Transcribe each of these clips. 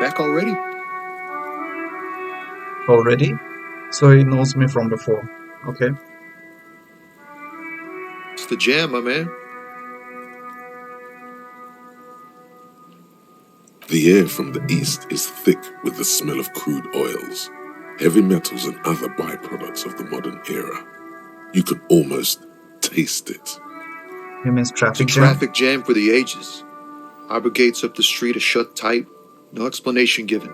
back already? Already? So he knows me from before. Okay. It's the jam, my man. The air from the east is thick with the smell of crude oils, heavy metals and other byproducts of the modern era. You could almost taste it. He means It's a traffic jam? traffic jam for the ages. Arbor gates up the street are shut tight, no explanation given.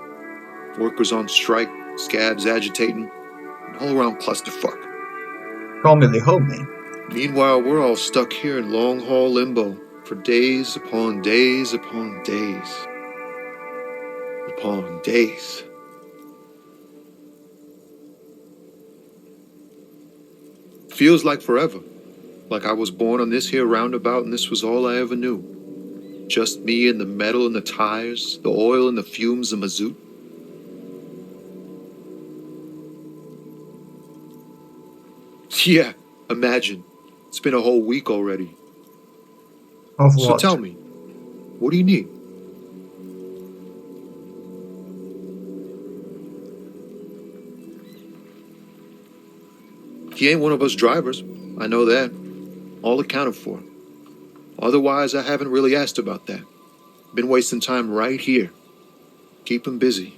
Workers on strike, scabs agitating, an all-around clusterfuck. Commonly homie. Meanwhile, we're all stuck here in long-haul limbo for days upon days upon days upon days. Feels like forever. Like I was born on this here roundabout and this was all I ever knew. Just me and the metal and the tires, the oil and the fumes of mazout. Yeah, imagine. It's been a whole week already. Of So what? tell me, what do you need? He ain't one of us drivers. I know that. All accounted for. Otherwise, I haven't really asked about that. Been wasting time right here. Keep him busy.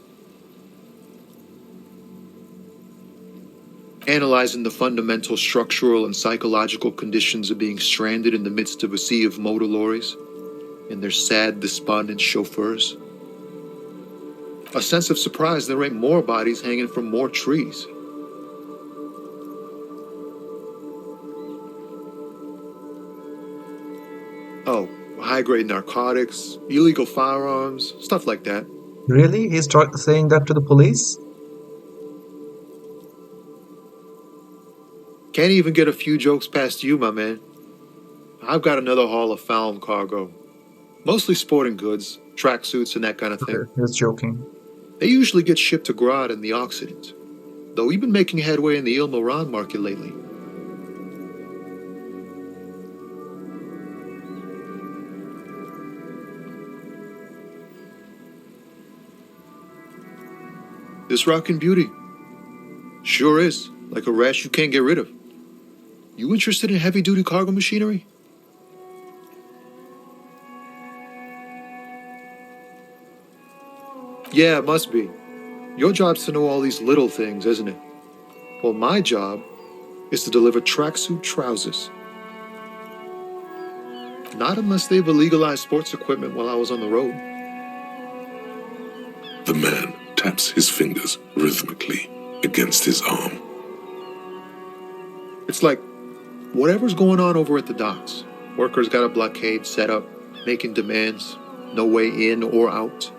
Analyzing the fundamental structural and psychological conditions of being stranded in the midst of a sea of motor lorries and their sad, despondent chauffeurs. A sense of surprise there ain't more bodies hanging from more trees. Oh, high-grade narcotics, illegal firearms, stuff like that. Really? He's saying that to the police? Can't even get a few jokes past you, my man. I've got another haul of found cargo. Mostly sporting goods, tracksuits, and that kind of thing. Okay, he's joking. They usually get shipped to Grad in the Occident, though we've been making headway in the Il Moran market lately. This rockin' beauty. Sure is, like a rash you can't get rid of. You interested in heavy-duty cargo machinery? Yeah, it must be. Your job's to know all these little things, isn't it? Well, my job is to deliver tracksuit trousers. Not unless they've illegalized sports equipment while I was on the road. The man taps his fingers rhythmically against his arm. It's like whatever's going on over at the docks. Workers got a blockade set up, making demands, no way in or out.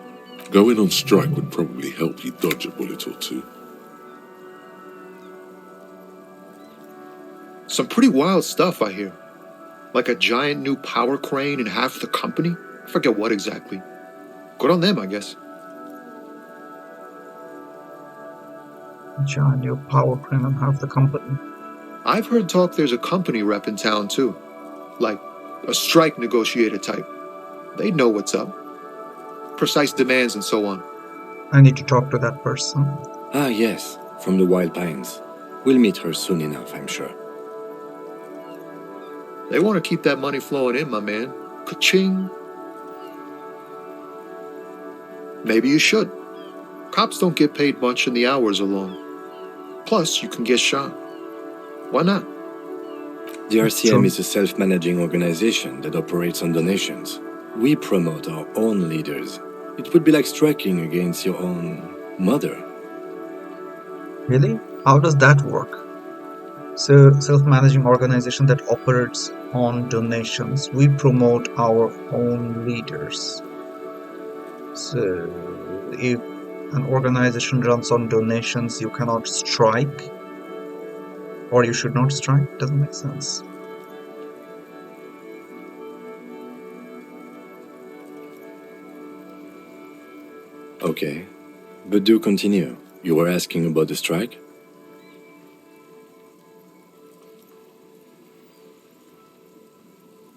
Going on strike would probably help you dodge a bullet or two. Some pretty wild stuff, I hear. Like a giant new power crane in half the company? I forget what exactly. Good on them, I guess. John, your power crane and half the company. I've heard talk there's a company rep in town, too. Like a strike negotiator type. They'd know what's up. Precise demands and so on. I need to talk to that person. Ah, yes, from the Wild Pines. We'll meet her soon enough, I'm sure. They want to keep that money flowing in, my man. Ka-ching. Maybe you should. Cops don't get paid much and the hours are long. Plus, you can get shot. Why not? The RCM True. is a self-managing organization that operates on donations. We promote our own leaders. It would be like striking against your own mother. Really? How does that work? So, self-managing organization that operates on donations. We promote our own leaders. So, if an organization runs on donations, you cannot strike, or you should not strike. Doesn't make sense. Okay, but do continue. You were asking about the strike?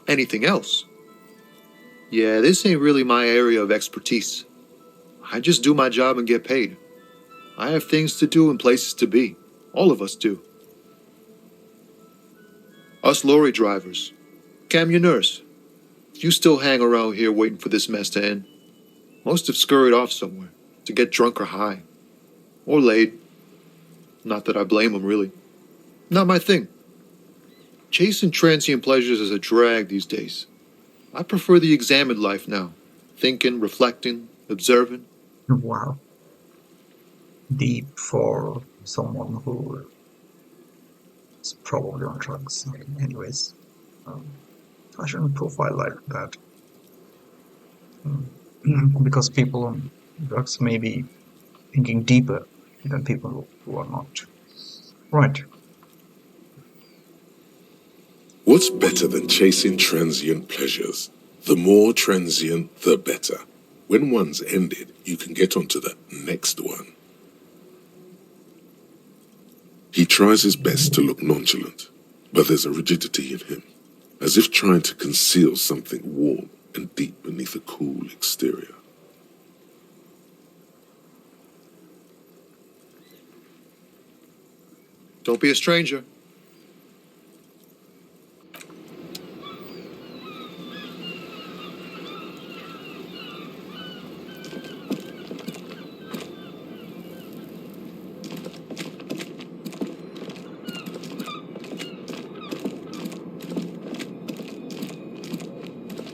Anything else? Yeah, this ain't really my area of expertise. I just do my job and get paid. I have things to do and places to be. All of us do. Us lorry drivers, camionneurs, you still hang around here waiting for this mess to end. Most have scurried off somewhere to get drunk or high. Or laid. Not that I blame them, really. Not my thing. Chasing transient pleasures is a drag these days. I prefer the examined life now. Thinking, reflecting, observing. Wow. Deep for someone who is probably on drugs. Okay, anyways, I shouldn't profile like that. Because people on drugs may be thinking deeper than people who are not. Right. What's better than chasing transient pleasures? The more transient, the better. When one's ended, you can get onto the next one. He tries his best to look nonchalant, but there's a rigidity in him, as if trying to conceal something warm and deep beneath a cool exterior. Don't be a stranger.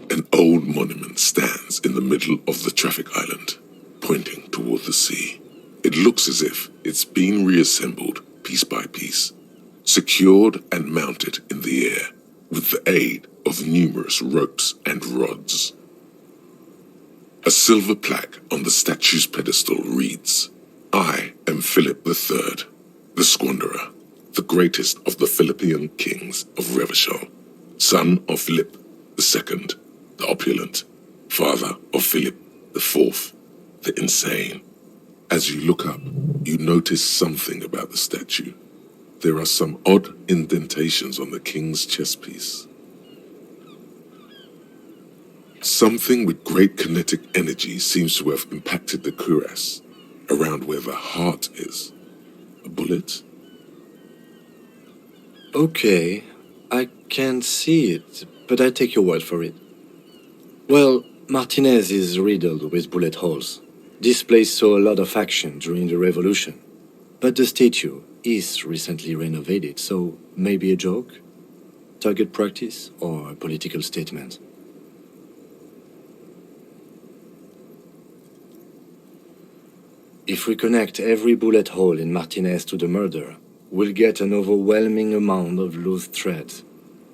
An old monument stands in the middle of the traffic island, pointing toward the sea. It looks as if it's been reassembled piece by piece, secured and mounted in the air with the aid of numerous ropes and rods. A silver plaque on the statue's pedestal reads, "I am Philip III, the Squanderer, the greatest of the Philippian kings of Revachol, son of Philip II, the opulent, father of Philip IV, the insane." As you look up, you notice something about the statue. There are some odd indentations on the king's chestpiece. Something with great kinetic energy seems to have impacted the cuirass, around where the heart is. A bullet? Okay, I can't see it, but I take your word for it. Well, Martinez is riddled with bullet holes. This place saw a lot of action during the revolution. But the statue is recently renovated, so maybe a joke? Target practice or a political statement? If we connect every bullet hole in Martinez to the murder, we'll get an overwhelming amount of loose threads.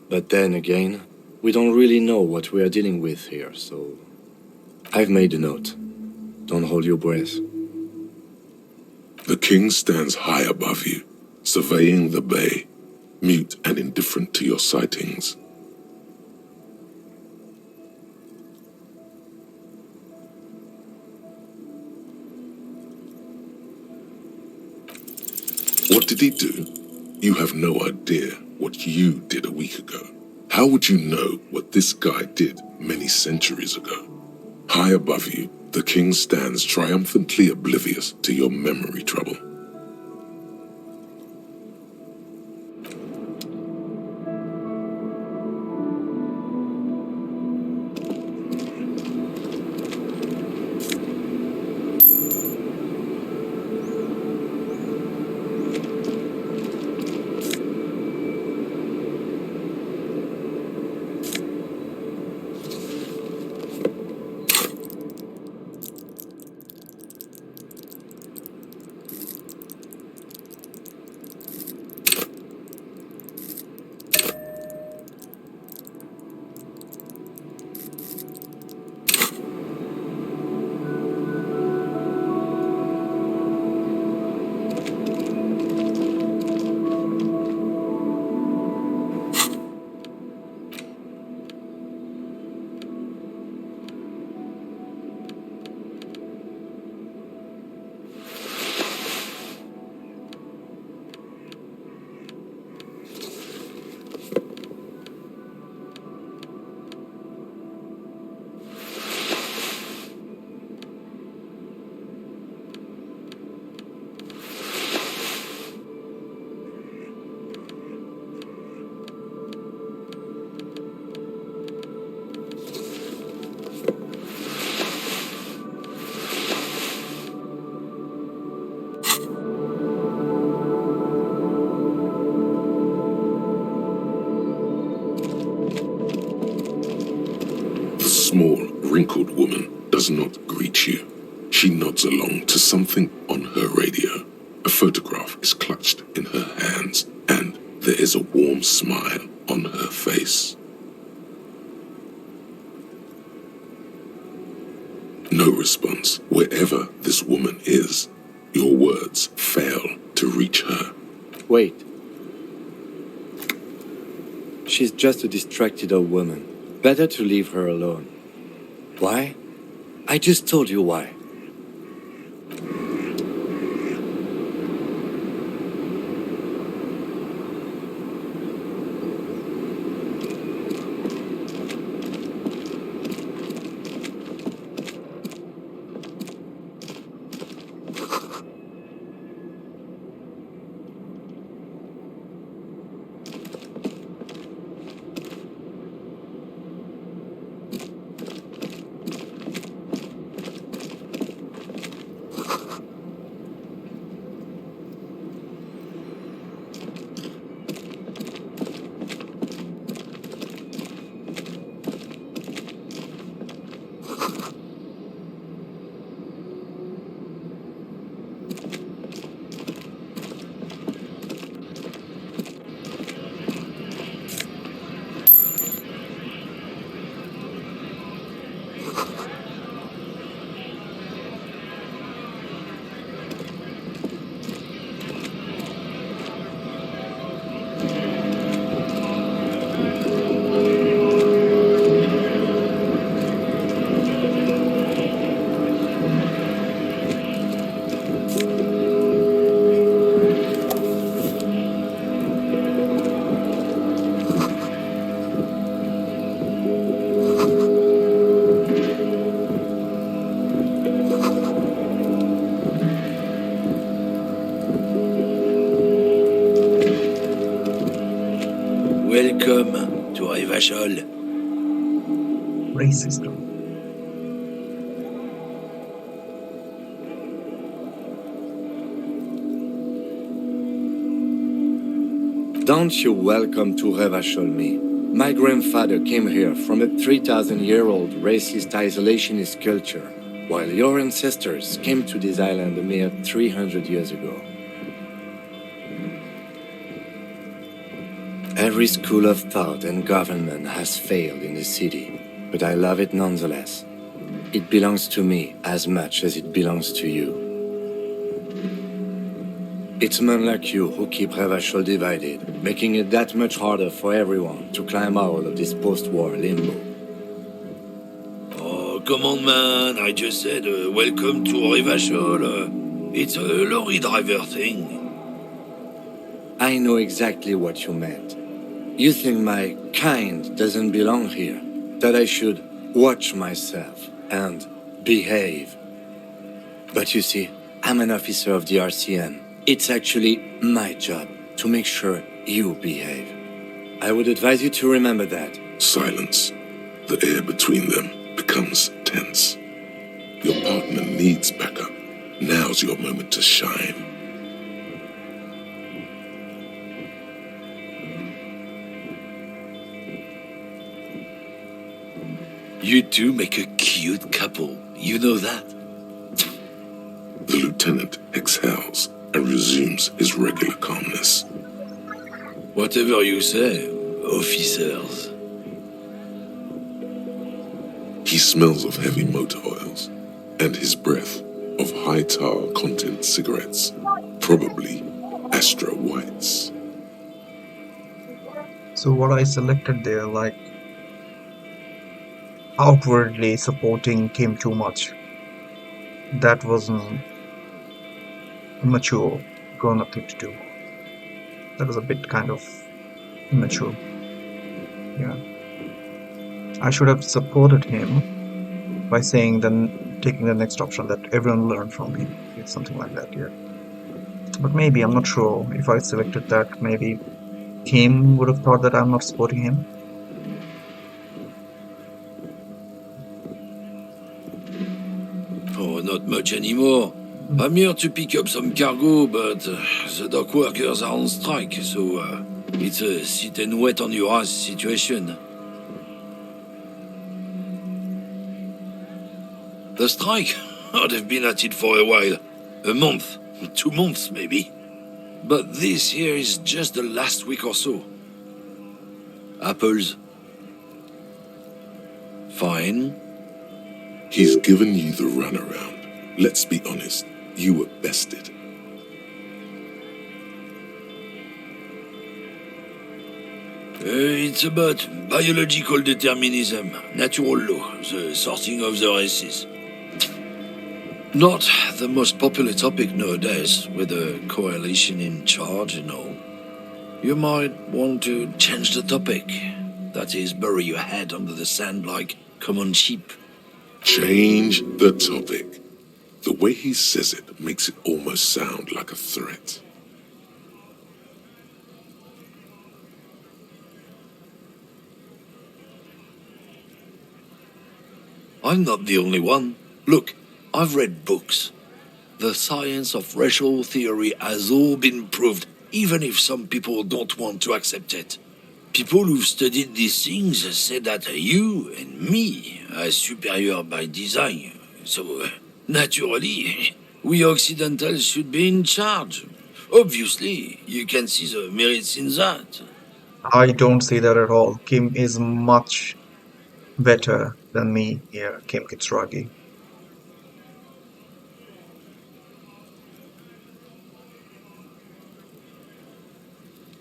But then again, we don't really know what we are dealing with here, so... I've made a note. Don't hold your breath. The king stands high above you, surveying the bay, mute and indifferent to your sightings. What did he do? You have no idea what you did a week ago. How would you know what this guy did many centuries ago? High above you, the king stands triumphantly oblivious to your memory trouble. small, wrinkled woman does not greet you. She nods along to something on her radio. A photograph is clutched in her hands, and there is a warm smile on her face. No response. Wherever this woman is, your words fail to reach her. Wait. She's just a distracted old woman. Better to leave her alone. Why? I just told you why. Welcome to Revachol. Racist. Don't you welcome to Revachol me. My grandfather came here from a 3,000-year-old racist isolationist culture, while your ancestors came to this island a mere 300 years ago. Every school of thought and government has failed in the city, but I love it nonetheless. It belongs to me as much as it belongs to you. It's men like you who keep Revachol divided, making it that much harder for everyone to climb out of this post-war limbo. Oh, come on, man. I just said welcome to Revachol. It's a lorry driver thing. I know exactly what you meant. You think my kind doesn't belong here, that I should watch myself and behave. But you see, I'm an officer of the RCM. It's actually my job to make sure you behave. I would advise you to remember that. Silence. The air between them becomes tense. Your partner needs backup. Now's your moment to shine. You two make a cute couple. You know that? The lieutenant exhales and resumes his regular calmness. Whatever you say, officers. He smells of heavy motor oils and his breath of high tar content cigarettes, probably Astra Whites. So what I selected there, like outwardly supporting came too much. That wasn't mature, grown-up thing to do. That was a bit kind of immature. Yeah. I should have supported him by saying then taking the next option that everyone learn from him. It's something like that, yeah. But maybe, I'm not sure. If I selected that, maybe Kim would have thought that I'm not supporting him. Oh, not much anymore. I'm here to pick up some cargo, but the dock workers are on strike, so it's a sit and wait on your ass situation. The strike? Oh, they've been at it for a while. A month, 2 months maybe. But this here is just the last week or so. Apples. Fine. He's given you the runaround. Let's be honest, you were bested. It's about biological determinism, natural law, the sorting of the races. Not the most popular topic nowadays, with a coalition in charge and all. You might want to change the topic. That is, bury your head under the sand like common sheep. Change the topic. The way he says it makes it almost sound like a threat. I'm not the only one. Look, I've read books. The science of racial theory has all been proved, even if some people don't want to accept it. People who've studied these things say that you and me are superior by design. So, naturally, we Occidentals should be in charge. Obviously, you can see the merits in that. I don't see that at all. Kim is much better than me here, Kim Kitsuragi.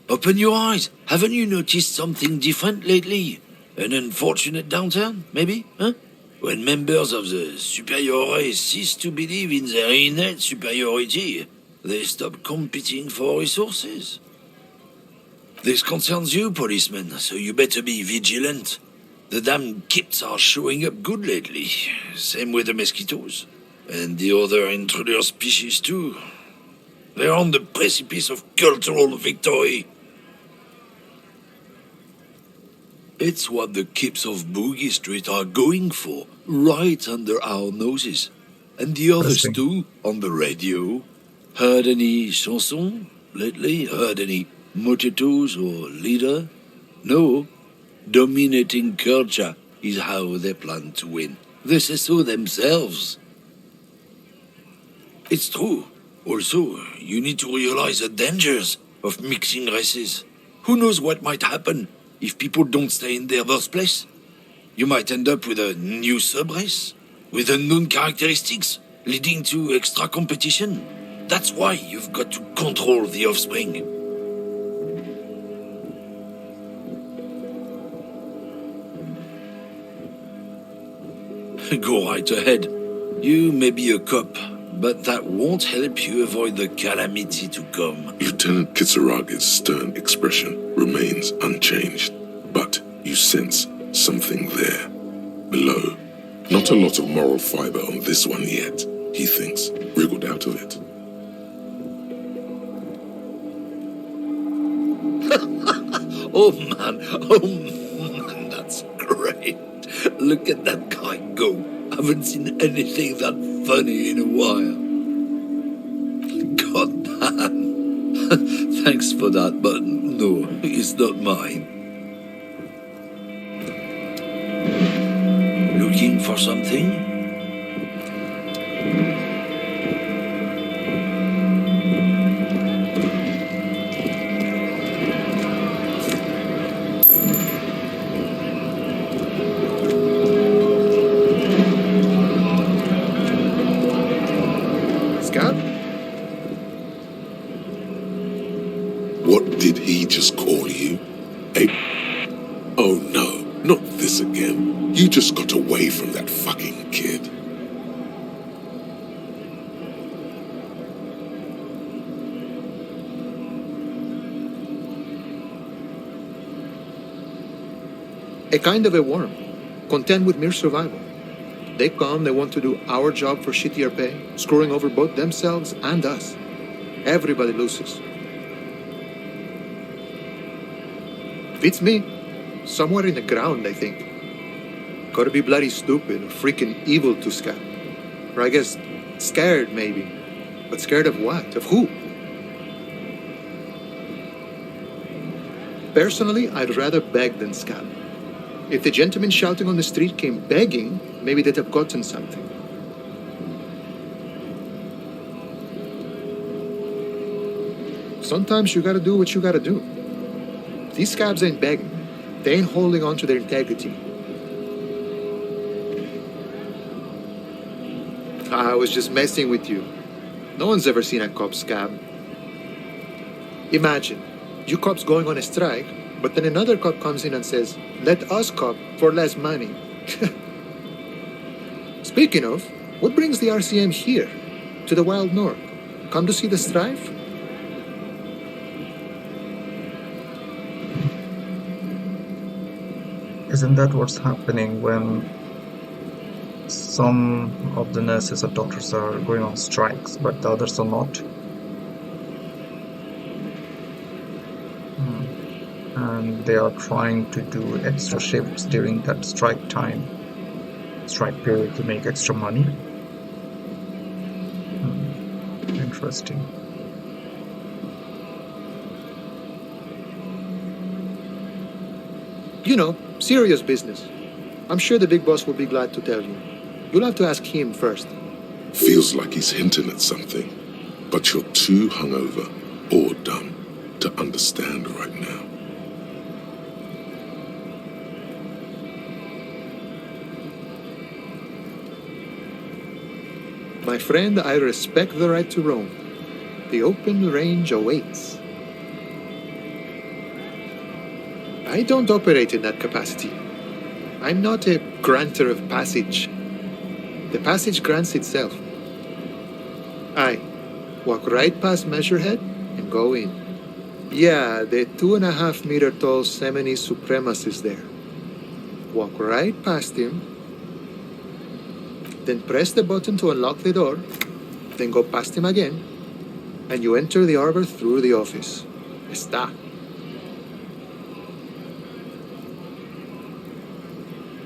Open your eyes. Haven't you noticed something different lately? An unfortunate downturn, maybe? Huh? When members of the superior race cease to believe in their innate superiority, they stop competing for resources. This concerns you, policeman, so you better be vigilant. The damn kips are showing up good lately. Same with the mosquitoes. And the other intruder species too. They're on the precipice of cultural victory. It's what the kips of Boogie Street are going for, right under our noses. And the others Interesting. too, on the radio. Heard any chansons lately? Heard any mojitos or leader? No. Dominating culture is how they plan to win. They say so themselves. It's true. Also, you need to realize the dangers of mixing races. Who knows what might happen if people don't stay in their birthplace? You might end up with a new subrace, with unknown characteristics, leading to extra competition. That's why you've got to control the offspring. Go right ahead. You may be a cop, but that won't help you avoid the calamity to come. Lieutenant Kitsuragi's stern expression remains unchanged, but you sense something there, below. Not a lot of moral fiber on this one yet, he thinks, wriggled out of it. Oh man, that's great. Look at that guy go. Haven't seen anything that funny in a while. God damn. Thanks for that, but no, it's not mine. Looking for something? Scott? What did he just call you? Oh no, not this again. You just got away from that fucking kid. A kind of a worm, content with mere survival. They come, they want to do our job for shittier pay, screwing over both themselves and us. Everybody loses. Beats me. Somewhere in the ground, I think. Gotta be bloody stupid or freaking evil to Scott. Or I guess scared, maybe. But scared of what? Of who? Personally, I'd rather beg than scab. If the gentleman shouting on the street came begging, maybe they'd have gotten something. sometimes you gotta do what you gotta do. These scabs ain't begging. They ain't holding on to their integrity. I was just messing with you. No one's ever seen a cop scab. Imagine, you cops going on a strike, but then another cop comes in and says, let us cop for less money. Speaking of, what brings the RCM here, to the wild north? Come to see the strife? Isn't that what's happening when some of the nurses or doctors are going on strikes, but the others are not? And they are trying to do extra shifts during that strike period to make extra money. Interesting. You know, serious business. I'm sure the big boss will be glad to tell you. You'll have to ask him first. Feels like he's hinting at something, but you're too hungover or dumb to understand right now. My friend, I respect the right to roam. The open range awaits. I don't operate in that capacity. I'm not a granter of passage. The passage grants itself. I walk right past Measurehead and go in. Yeah, the 2.5 meter tall Semini supremacist there. Walk right past him, then press the button to unlock the door, then go past him again, and you enter the arbor through the office. Está.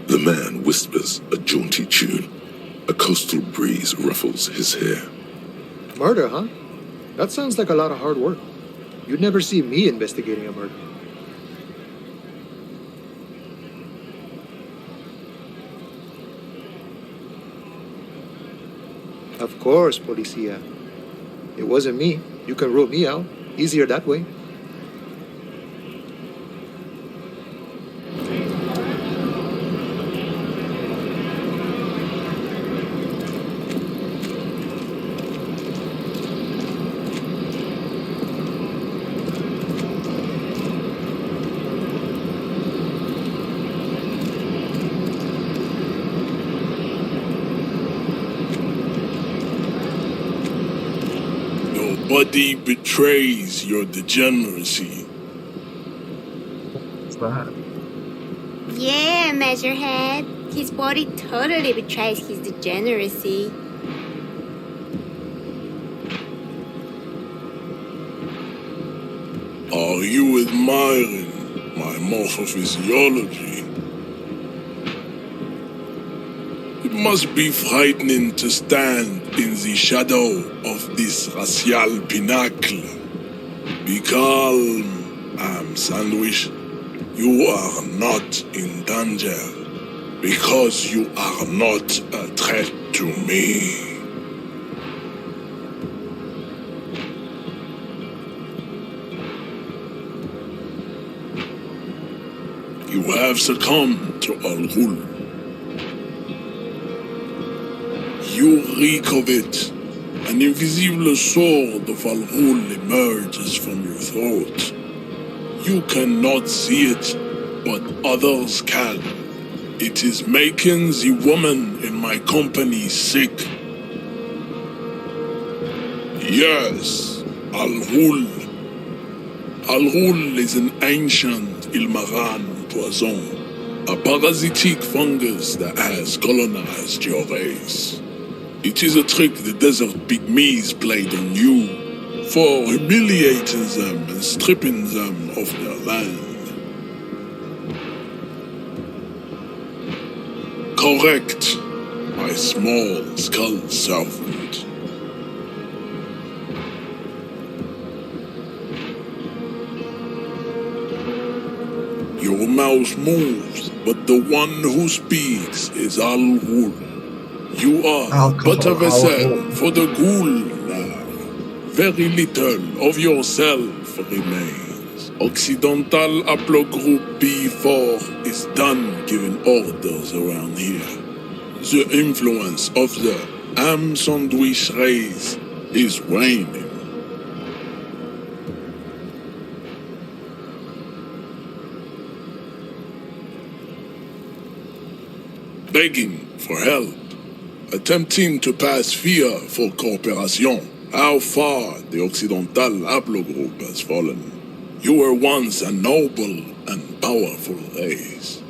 The man whispers a jaunty tune. A coastal breeze ruffles his hair. Murder, huh? That sounds like a lot of hard work. You'd never see me investigating a murder. Of course, Policia. It wasn't me. You can rule me out. Easier that way. Body betrays your degeneracy. What's that? Yeah, Measurehead. His body totally betrays his degeneracy. Are you admiring my morphophysiology? It must be frightening to stand in the shadow of this racial pinnacle. Be calm, Sandwich. You are not in danger because you are not a threat to me. You have succumbed to Al Ghul. You reek of it. An invisible sword of Al Ghul emerges from your throat. You cannot see it, but others can. It is making the woman in my company sick. Yes, Al Ghul. Al Ghul is an ancient Ilmaran poison, a parasitic fungus that has colonized your race. It is a trick the desert pygmies played on you for humiliating them and stripping them of their land. Correct, my small skull servant. Your mouth moves, but the one who speaks is Al Ghul. You are but a vessel for the ghoul now. very little of yourself remains. Occidental Haplogroup B4 is done giving orders around here. The influence of the ham sandwich race is waning. Begging for help, attempting to pass fear for cooperation. How far the Occidental Haplogroup has fallen. You were once a noble and powerful race.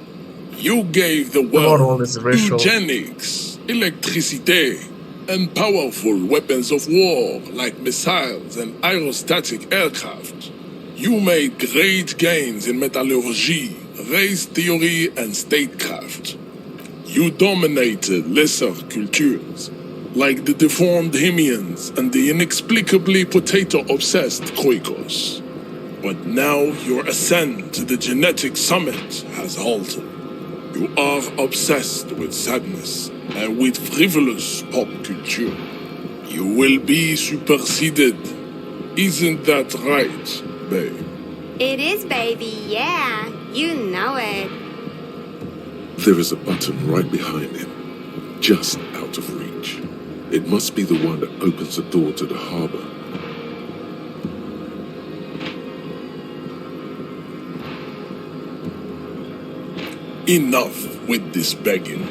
You gave the About all world this racial eugenics, electricity, and powerful weapons of war like missiles and aerostatic aircraft. You made great gains in metallurgy, race theory, and statecraft. You dominated lesser cultures, like the deformed Hemians and the inexplicably potato-obsessed Kroikos. But now your ascent to the genetic summit has halted. You are obsessed with sadness and with frivolous pop culture. You will be superseded. Isn't that right, babe? It is, baby, yeah. You know it. There is a button right behind him, just out of reach. It must be the one that opens the door to the harbor. Enough with this begging.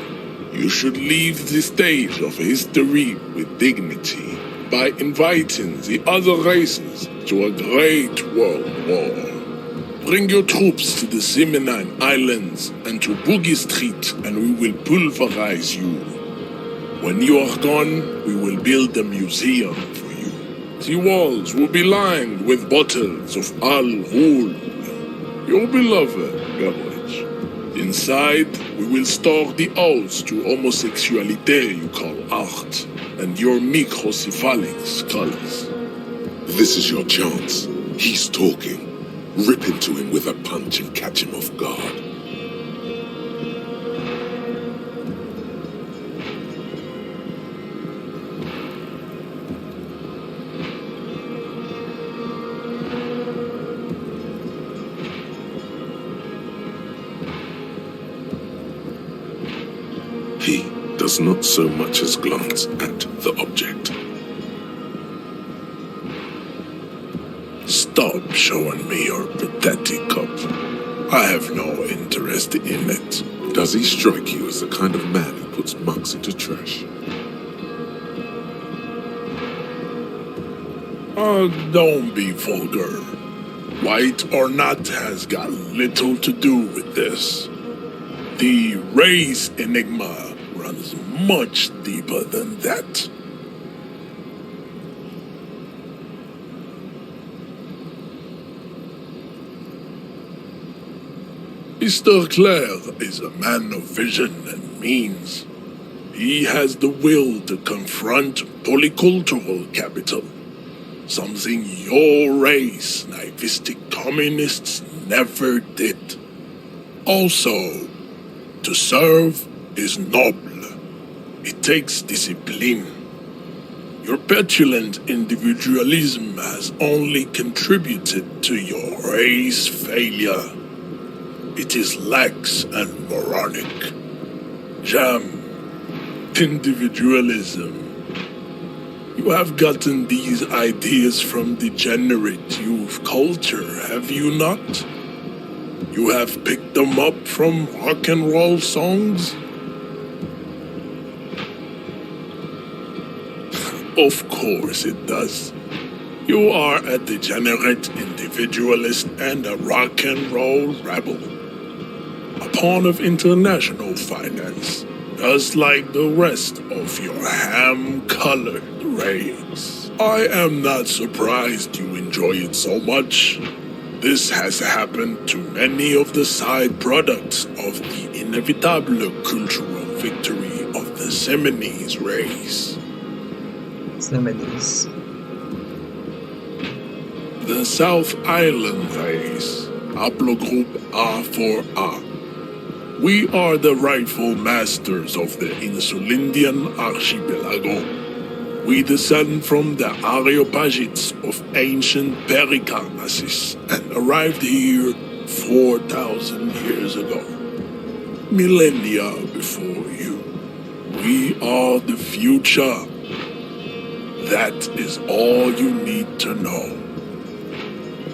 You should leave the stage of history with dignity by inviting the other races to a great world war. Bring your troops to the Simonine Islands and to Boogie Street, and we will pulverize you. When you are gone, we will build a museum for you. The walls will be lined with bottles of Al Ghul, your beloved beverage. Inside, we will store the odes to homosexuality you call art, and your microcephalic skulls. This is your chance. He's talking. Rip into him with a punch and catch him off guard. He does not so much as glance at the object. Stop showing me your pathetic cup. I have no interest in it. Does he strike you as the kind of man who puts mugs into trash? Don't be vulgar. White or not has got little to do with this. The race enigma runs much deeper than that. Mr. Clare is a man of vision and means. He has the will to confront polycultural capital, something your race, naivistic communists, never did. Also, to serve is noble. It takes discipline. Your petulant individualism has only contributed to your race failure. It is lax and moronic. Jam, individualism. You have gotten these ideas from degenerate youth culture, have you not? You have picked them up from rock and roll songs? Of course it does. You are a degenerate individualist and a rock and roll rebel. A pawn of international finance, just like the rest of your ham-colored race. I am not surprised you enjoy it so much. This has happened to many of the side products of the inevitable cultural victory of the Seminoles race. Seminoles. The South Island race, Haplogroup A4A. We are the rightful masters of the Insulindian archipelago. We descend from the Areopagites of ancient Pericarnassus and arrived here 4,000 years ago. Millennia before you. We are the future. That is all you need to know.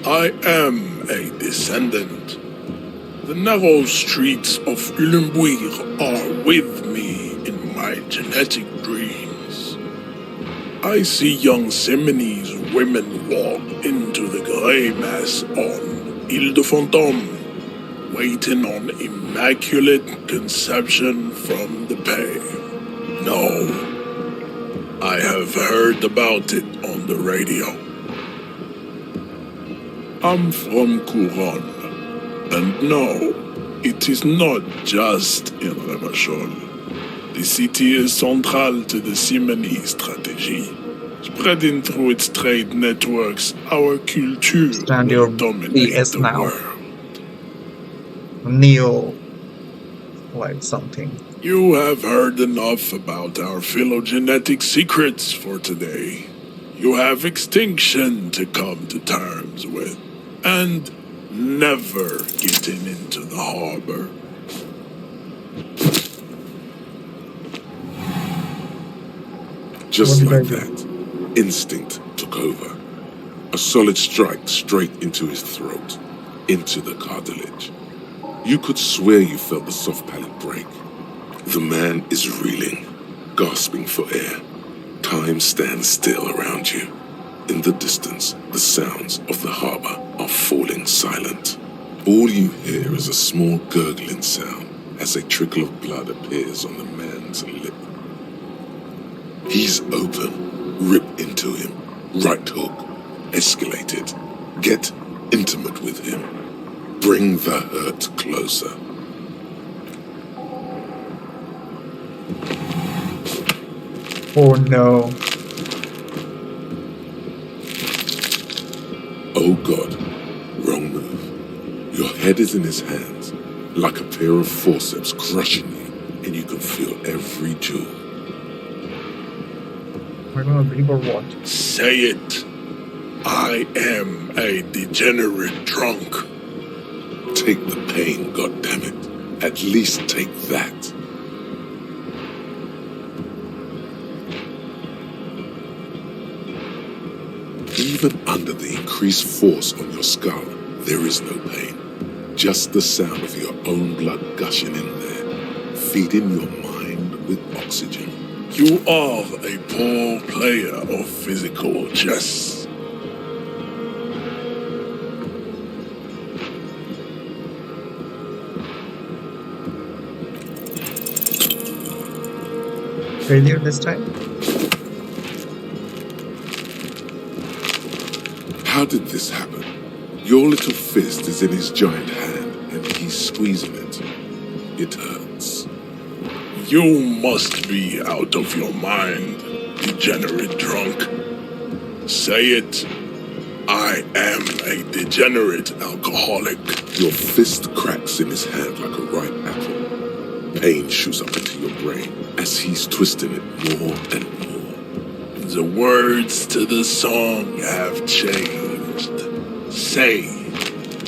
I am a descendant. The narrow streets of Ulimbuir are with me in my genetic dreams. I see young Seminoles women walk into the grey mass on Ile de Fantôme, waiting on immaculate conception from the pale. No, I have heard about it on the radio. I'm from Couronne. And no, it is not just in Revachol. The city is central to the Simony strategy. Spreading through its trade networks, our culture Stand your will dominate BS the now. world. Neo, like something. You have heard enough about our phylogenetic secrets for today. You have extinction to come to terms with. And never getting into the harbor. Just What like did I that, instinct took over. A solid strike straight into his throat, into the cartilage. You could swear you felt the soft palate break. The man is reeling, gasping for air. Time stands still around you. In the distance, the sounds of the harbor are falling silent. All you hear is a small gurgling sound as a trickle of blood appears on the man's lip. He's open. Rip into him. Right hook. Escalate it. Get intimate with him. Bring the hurt closer. Oh no. Oh God. Wrong move. Your head is in his hands, like a pair of forceps crushing you, and you can feel every jewel. Am I gonna believe or what? Say it. I am a degenerate drunk. Take the pain, goddammit. At least take that. Even under the increased force on your skull, there is no pain. Just the sound of your own blood gushing in there, feeding your mind with oxygen. You are a poor player of physical chess. Failure this time? How did this happen? Your little fist is in his giant hand, and he's squeezing it. It hurts. You must be out of your mind, degenerate drunk. Say it. I am a degenerate alcoholic. Your fist cracks in his hand like a ripe apple. Pain shoots up into your brain as he's twisting it more and more. The words to the song have changed. Say,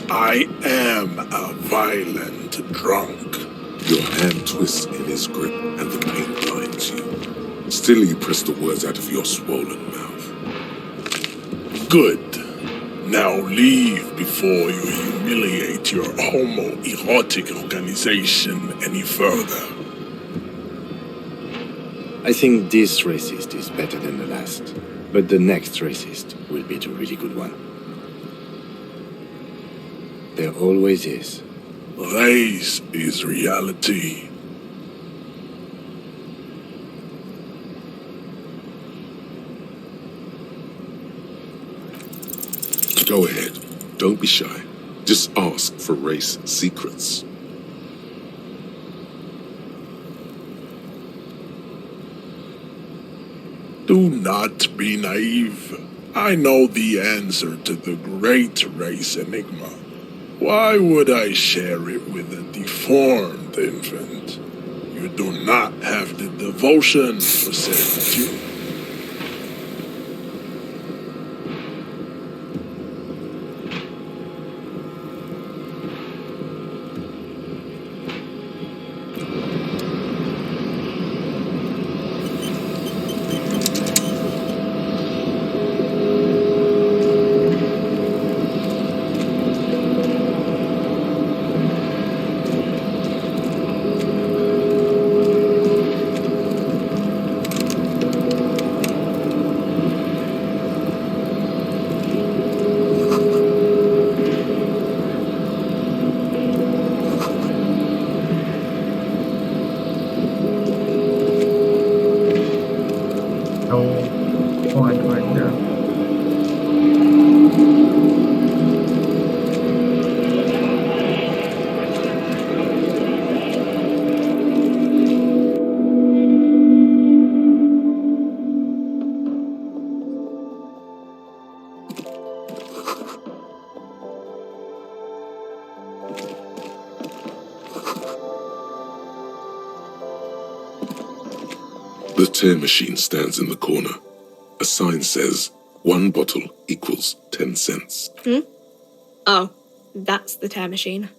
I am a violent drunk. Your hand twists in his grip and the pain blinds you. Still you press the words out of your swollen mouth. Good. Now leave before you humiliate your homoerotic organization any further. I think this racist is better than the last, but the next racist will be the really good one. There always is. Race is reality. Go ahead. Don't be shy. Just ask for race secrets. Do not be naive. I know the answer to the great race enigma. Why would I share it with a deformed infant? You do not have the devotion for servitude. The tear machine stands in the corner. A sign says, 1 bottle equals 10 cents. Oh, that's the tear machine.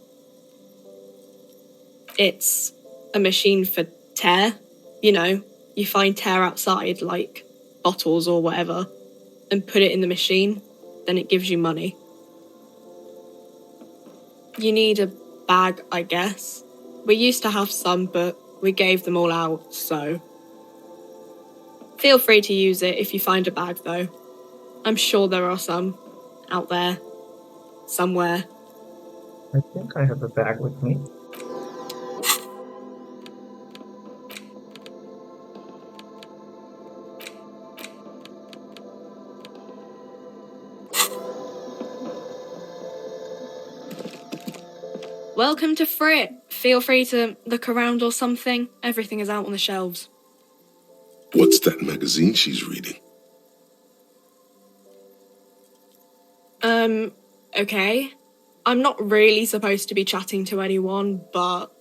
It's a machine for tear. You know, you find tear outside, like bottles or whatever, and put it in the machine, then it gives you money. You need a bag, I guess. We used to have some, but we gave them all out, so... Feel free to use it if you find a bag, though. I'm sure there are some out there, somewhere. I think I have a bag with me. Welcome to Frit. Feel free to look around or something. Everything is out on the shelves. What's that magazine she's reading? Okay. I'm not really supposed to be chatting to anyone, but...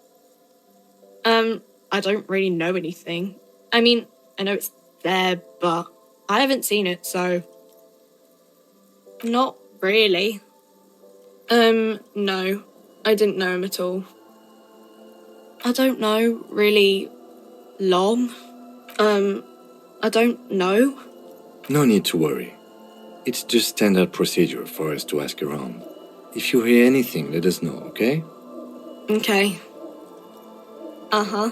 I don't really know anything. I mean, I know it's there, but I haven't seen it, so... Not really. No. I didn't know him at all. I don't know, really... long. I don't know. No need to worry. It's just standard procedure for us to ask around. If you hear anything, let us know, okay? Okay. Uh-huh.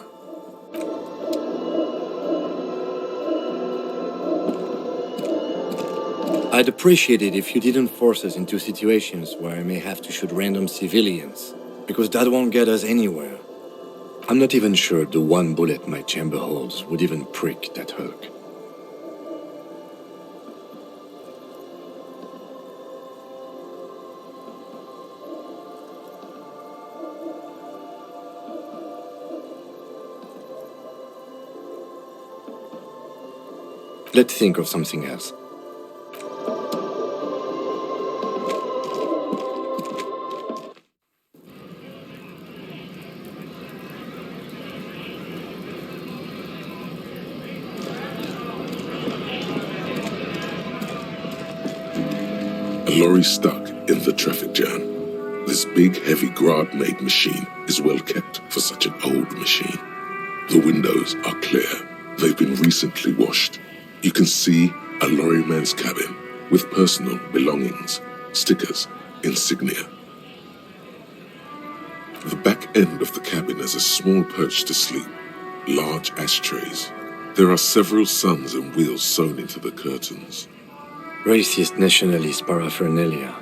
I'd appreciate it if you didn't force us into situations where I may have to shoot random civilians, because that won't get us anywhere. I'm not even sure the 1 bullet my chamber holds would even prick that Hulk. Let's think of something else. A lorry stuck in the traffic jam. This big, heavy Grad-made machine is well kept for such an old machine. The windows are clear. They've been recently washed. You can see a lorryman's cabin with personal belongings, stickers, insignia. The back end of the cabin has a small perch to sleep, large ashtrays. There are several suns and wheels sewn into the curtains. Racist nationalist paraphernalia.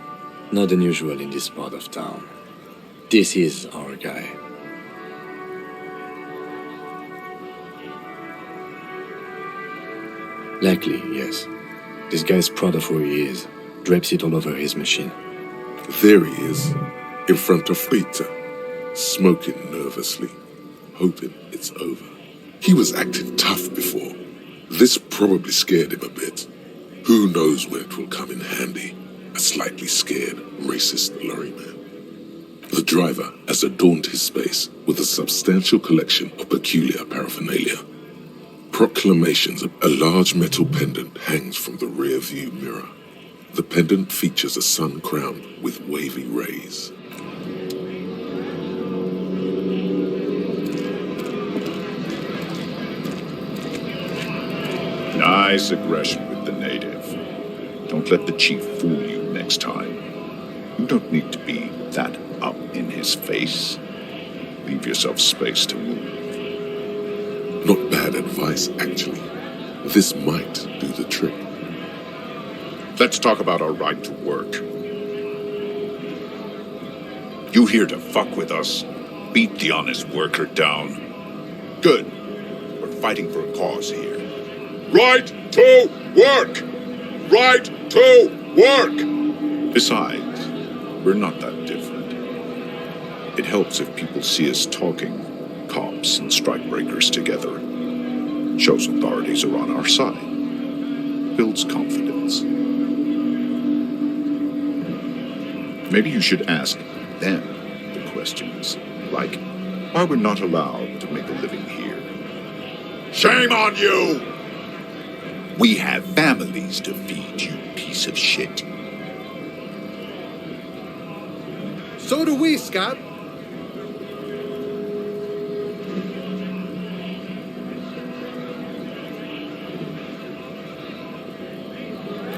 Not unusual in this part of town. This is our guy. Likely, yes. This guy's proud of who he is. Drapes it all over his machine. There he is, in front of Rita, smoking nervously, hoping it's over. He was acting tough before. This probably scared him a bit. Who knows where it will come in handy, a slightly scared, racist lorryman. The driver has adorned his space with a substantial collection of peculiar paraphernalia. Proclamations. A large metal pendant hangs from the rear view mirror. The pendant features a sun crowned with wavy rays. Nice aggression with the native. Don't let the chief fool you next time. You don't need to be that up in his face. Leave yourself space to move. Not bad advice, actually. This might do the trick. Let's talk about our right to work. You here to fuck with us? Beat the honest worker down? Good. We're fighting for a cause here. Right to work! Right to work! Besides, we're not that different. It helps if people see us talking, cops and strikebreakers together. Shows authorities are on our side. Builds confidence. Maybe you should ask them the questions, like why we're not allowed to make a living here. Shame on you! We have families to feed, you piece of shit. So do we, Scott.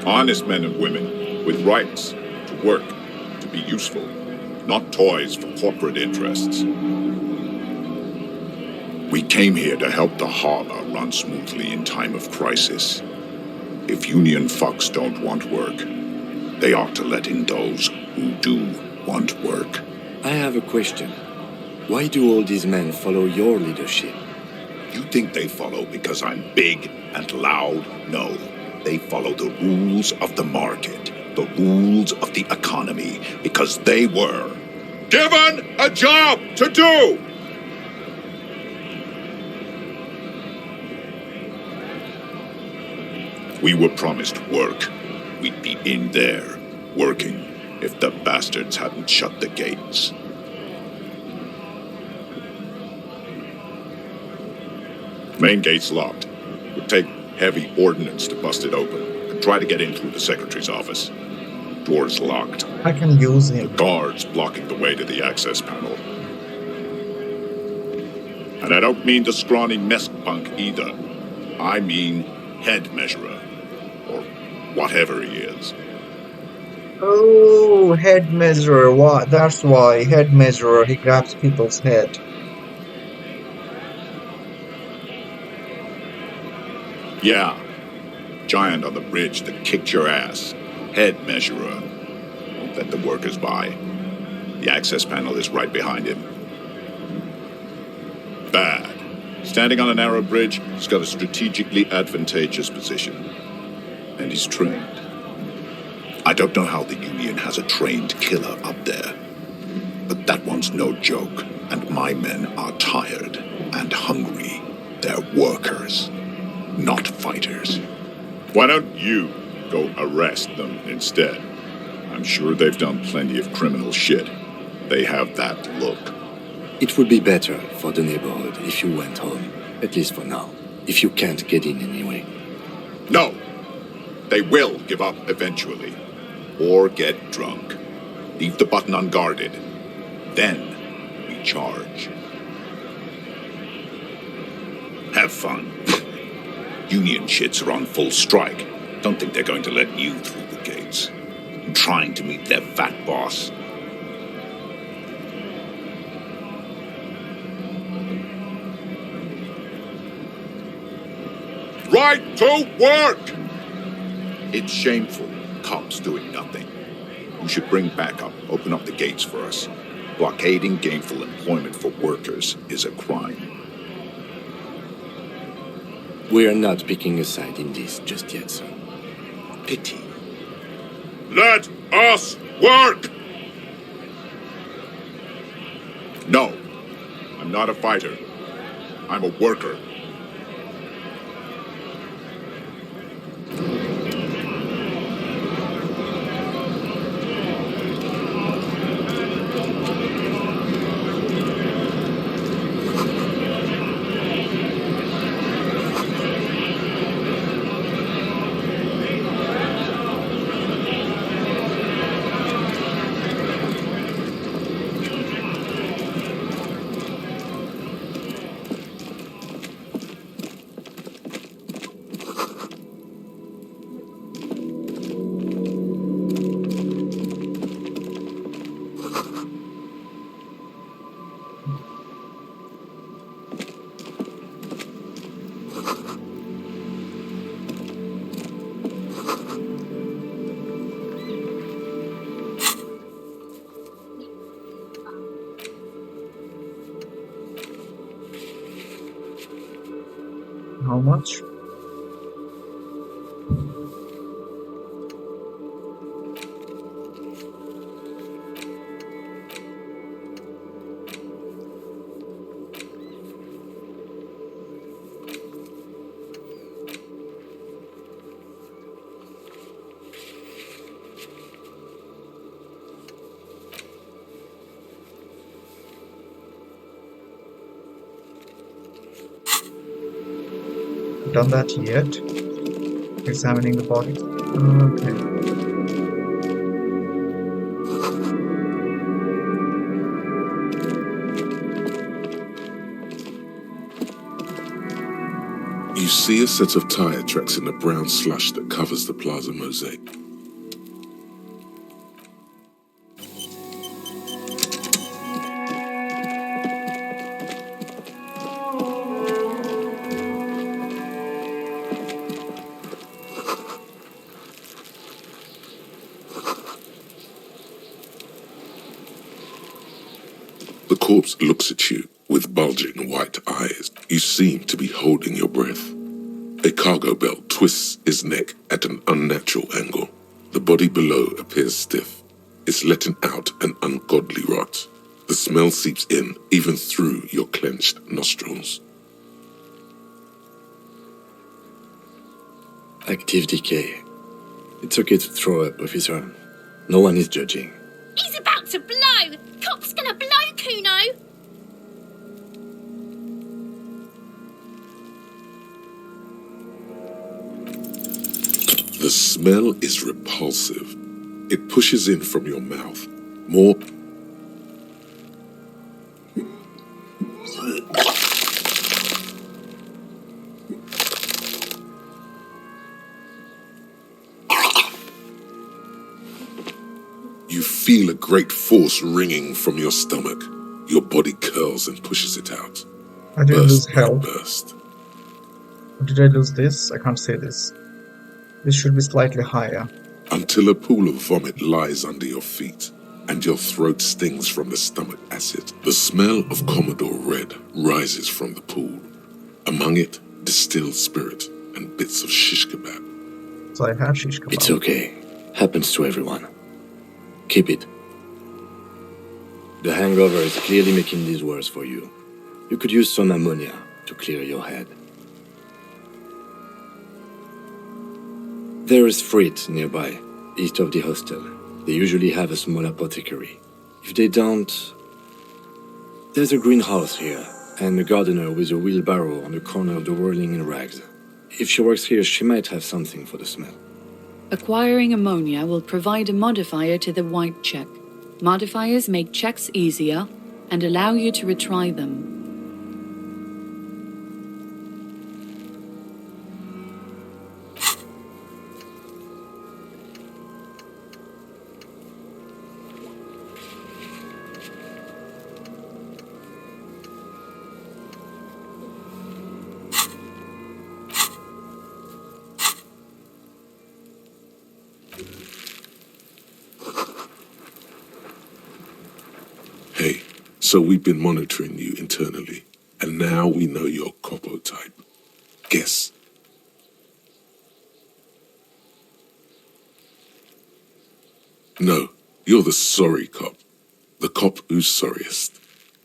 Honest men and women with rights to work, to be useful, not toys for corporate interests. We came here to help the harbor run smoothly in time of crisis. If union fucks don't want work, they ought to let in those who do want work. I have a question. Why do all these men follow your leadership? You think they follow because I'm big and loud? No. They follow the rules of the market, the rules of the economy, because they were given a job to do! We were promised work. We'd be in there, working, if the bastards hadn't shut the gates. Main gate's locked. Would take heavy ordnance to bust it open. Could try to get in through the secretary's office. Door's locked. I can use The him. guards blocking the way to the access panel. And I don't mean the scrawny mess punk either. I mean head measurer. Or whatever he is. Oh, head measurer. That's why. Head measurer. He grabs people's head. Yeah. Giant on the bridge that kicked your ass. Head measurer. Won't let the workers by. The access panel is right behind him. Bad. Standing on a narrow bridge, he's got a strategically advantageous position. And he's trained. I don't know how the Union has a trained killer up there. But that one's no joke. And my men are tired and hungry. They're workers, not fighters. Why don't you go arrest them instead? I'm sure they've done plenty of criminal shit. They have that look. It would be better for the neighborhood if you went home, at least for now, if you can't get in anyway. No! They will give up eventually. Or get drunk. Leave the button unguarded. Then we charge. Have fun. Union shits are on full strike. Don't think they're going to let you through the gates. I'm trying to meet their fat boss. Right to work! It's shameful. Cops doing nothing. You should bring backup. Open up the gates for us. Blockading gainful employment for workers is a crime. We are not picking a side in this just yet, sir. Pity. Let us work! No, I'm not a fighter. I'm a worker. How much? done that yet. Examining the body. Okay. You see a set of tire tracks in the brown slush that covers the plaza mosaic. The corpse looks at you with bulging white eyes. You seem to be holding your breath. A cargo belt twists his neck at an unnatural angle. The body below appears stiff. It's letting out an ungodly rot. The smell seeps in, even through your clenched nostrils. Active decay. It's okay to throw up, officer. No one is judging. He's about to blow! Cock's gonna blow, Kuno! The smell is repulsive. It pushes in from your mouth. More. You feel a great force ringing from your stomach. Your body curls and pushes it out. I didn't lose Burst by health. burst. Did I lose this? I can't say this. This should be slightly higher. Until a pool of vomit lies under your feet and your throat stings from the stomach acid. The smell of Commodore Red rises from the pool. Among it, distilled spirit and bits of shish kebab. So I have shish kebab. It's okay. Happens to everyone. Keep it. The hangover is clearly making this worse for you. You could use some ammonia to clear your head. There is Frit nearby, east of the hostel. They usually have a small apothecary. If they don't... There's a greenhouse here, and a gardener with a wheelbarrow on the corner of the whirling in rags. If she works here, she might have something for the smell. Acquiring ammonia will provide a modifier to the white check. Modifiers make checks easier and allow you to retry them. Hey, so we've been monitoring you internally, and now we know your Copo type. Guess. No, you're the sorry cop. The cop who's sorriest.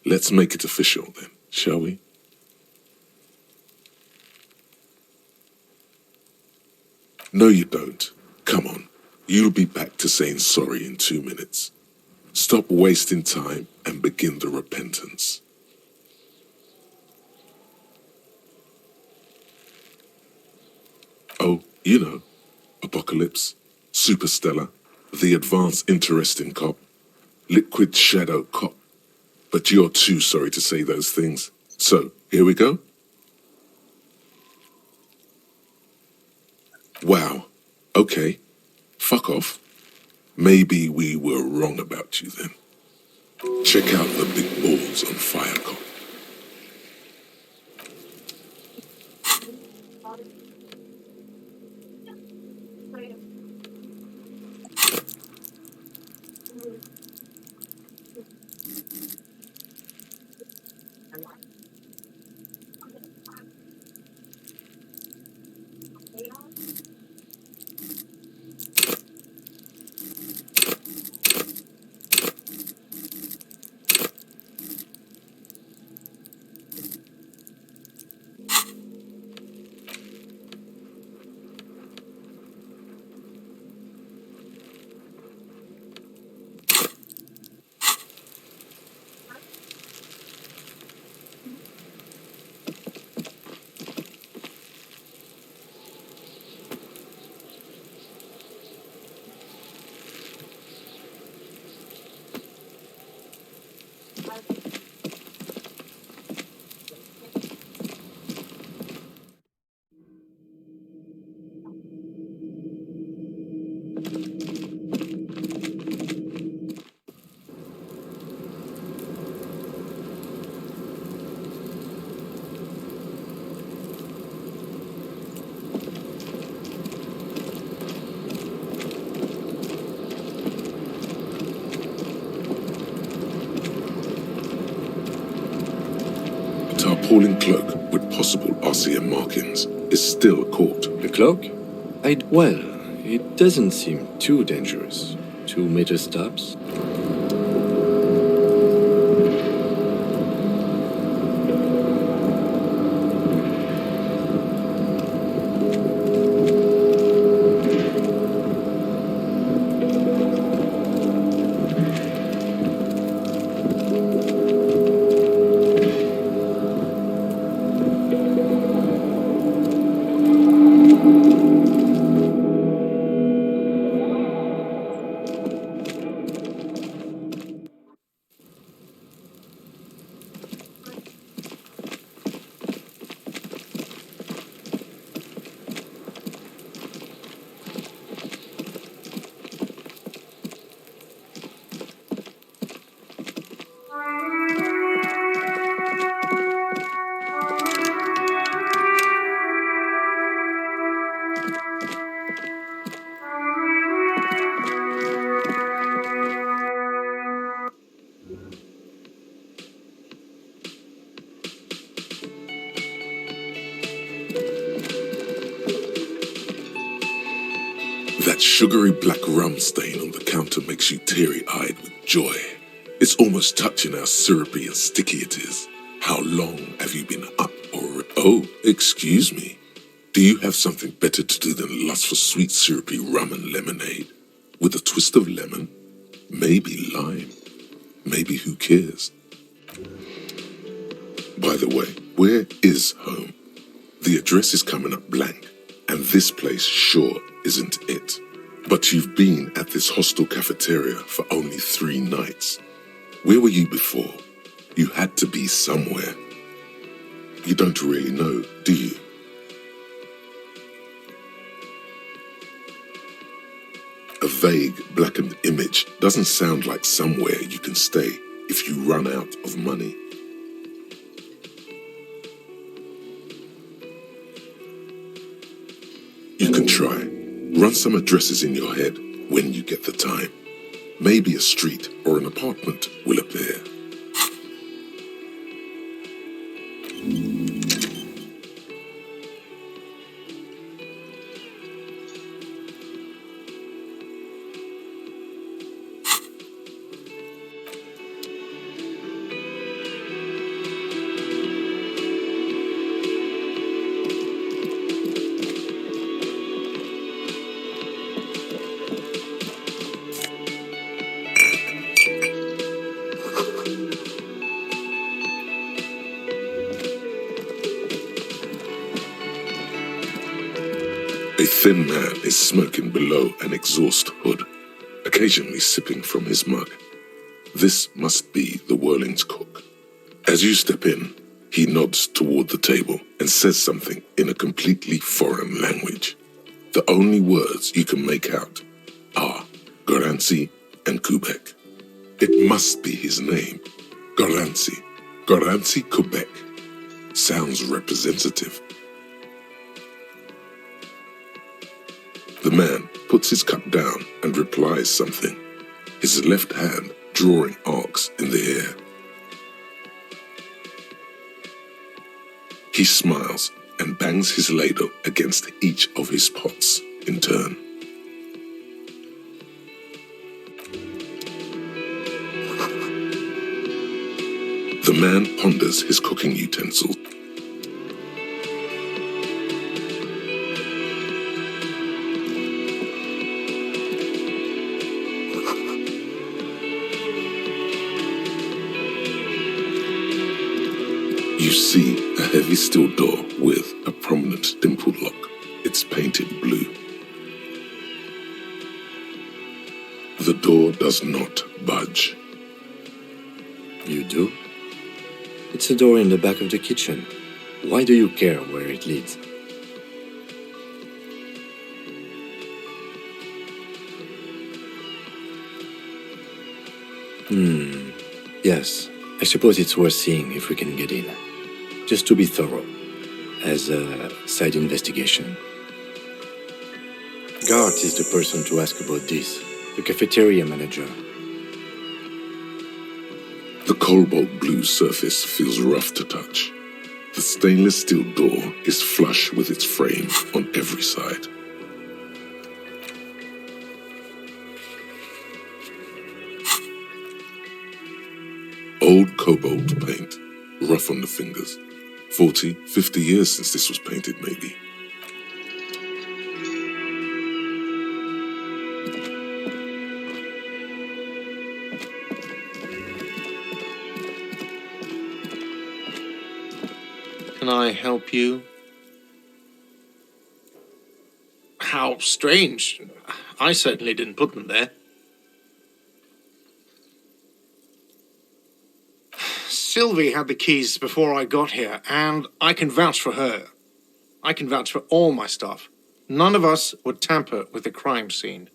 Let's make it official then, shall we? No, you don't. Come on. You'll be back to saying sorry in 2 minutes. Stop wasting time and begin the repentance. Oh, you know, Apocalypse, Superstellar, the advanced interesting cop, liquid shadow cop. But you're too sorry to say those things. So, here we go. Wow. Okay. Fuck off. Maybe we were wrong about you then. Check out the big balls on fire, cop. falling cloak with possible RCM markings is still caught. The cloak? Well, it doesn't seem too dangerous. 2 meter stops. That sugary black rum stain on the counter makes you teary-eyed with joy. It's almost touching how syrupy and sticky it is. How long have you been up or... Oh, excuse me. Do you have something better to do than lust for sweet syrupy rum and lemonade? With a twist of lemon? Maybe lime? Maybe who cares? By the way, where is home? The address is coming up blank, and this place sure isn't it. But you've been at this hostel cafeteria for only 3 nights. Where were you before? You had to be somewhere. You don't really know, do you? A vague, blackened image doesn't sound like somewhere you can stay if you run out of money. You can try. Run some addresses in your head when you get the time. Maybe a street or an apartment will appear. A thin man is smoking below an exhaust hood, occasionally sipping from his mug. This must be the Whirling's cook. As you step in, he nods toward the table and says something in a completely foreign language. The only words you can make out are Garancy and Quebec. It must be his name, Garancy. Garancy Quebec. Sounds representative. The man puts his cup down and replies something, his left hand drawing arcs in the air. He smiles and bangs his ladle against each of his pots in turn. The man ponders his cooking utensils. You see a heavy steel door with a prominent dimpled lock. It's painted blue. The door does not budge. You do? It's a door in the back of the kitchen. Why do you care where it leads? Yes. I suppose it's worth seeing if we can get in. Just to be thorough, as a side investigation. Gart is the person to ask about this, the cafeteria manager. The cobalt blue surface feels rough to touch. The stainless steel door is flush with its frame on every side. Old cobalt paint, rough on the fingers. 40, 50 years since this was painted, maybe. Can I help you? How strange. I certainly didn't put them there. Sylvie had the keys before I got here, and I can vouch for her. I can vouch for all my stuff. None of us would tamper with the crime scene.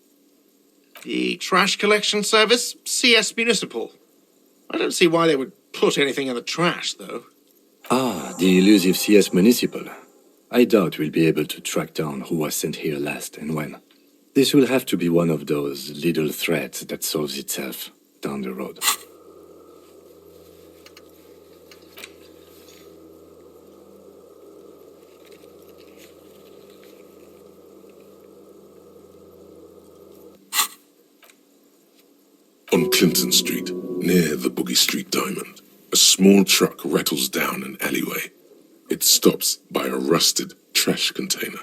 The trash collection service, CS Municipal. I don't see why they would put anything in the trash, though. Ah, the elusive CS Municipal. I doubt we'll be able to track down who was sent here last and when. This will have to be one of those little threads that solves itself down the road. On Clinton Street, near the Boogie Street Diamond, a small truck rattles down an alleyway. It stops by a rusted trash container.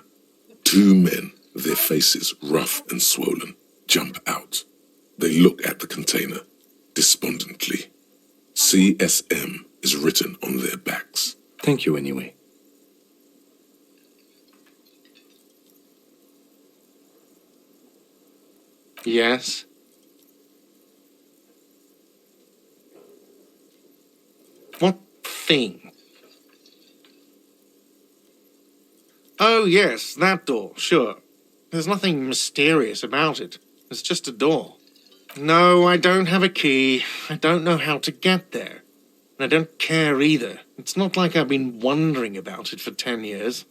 Two men, their faces rough and swollen, jump out. They look at the container, despondently. CSM is written on their backs. Thank you anyway. Yes? What thing? Oh, yes, that door, sure. There's nothing mysterious about it. It's just a door. No, I don't have a key. I don't know how to get there. And I don't care either. It's not like I've been wondering about it for 10 years.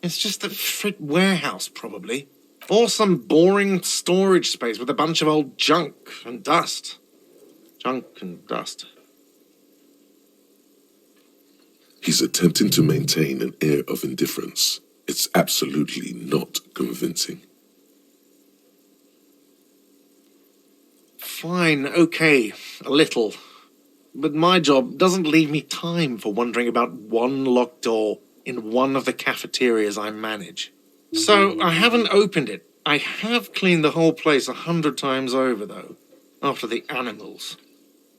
It's just a frit warehouse, probably. Or some boring storage space with a bunch of old junk and dust. Junk and dust. He's attempting to maintain an air of indifference. It's absolutely not convincing. Fine, okay, a little. But my job doesn't leave me time for wondering about one locked door in one of the cafeterias I manage. So I haven't opened it. I have cleaned the whole place 100 times over, though, after the animals.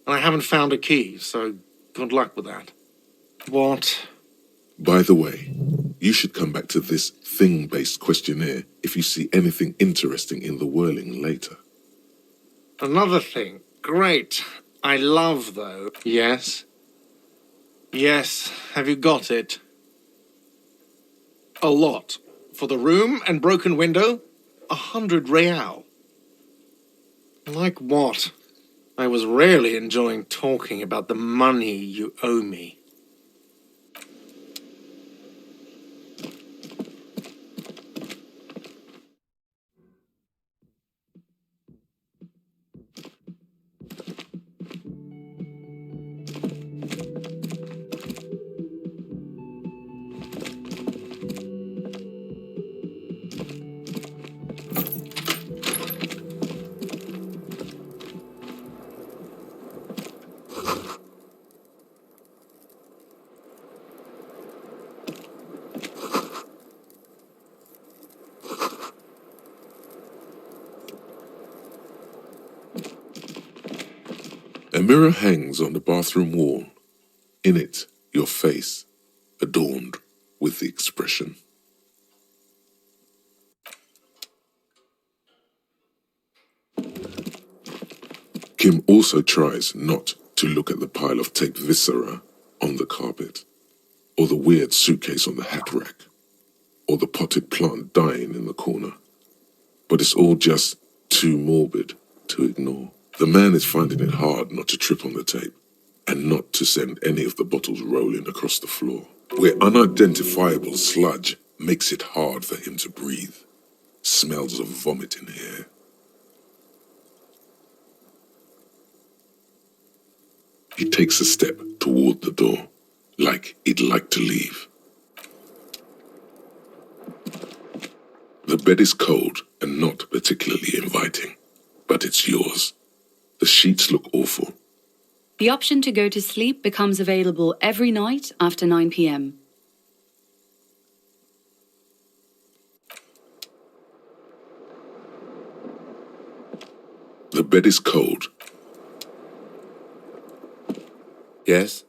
And I haven't found a key, so good luck with that. What? By the way, you should come back to this thing-based questionnaire if you see anything interesting in the whirling later. Another thing. Great. I love, though. Yes? Yes. Have you got it? A lot. For the room and broken window, 100 real. Like what? I was rarely enjoying talking about the money you owe me. A mirror hangs on the bathroom wall. In it, your face, adorned with the expression. Kim also tries not to look at the pile of taped viscera on the carpet, or the weird suitcase on the hat rack, or the potted plant dying in the corner. But it's all just too morbid to ignore. The man is finding it hard not to trip on the tape, and not to send any of the bottles rolling across the floor, where unidentifiable sludge makes it hard for him to breathe. Smells of vomit in here. He takes a step toward the door. like it'd like to leave. The bed is cold and not particularly inviting, but it's yours. The sheets look awful. The option to go to sleep becomes available every night after 9 p.m. The bed is cold. Yes?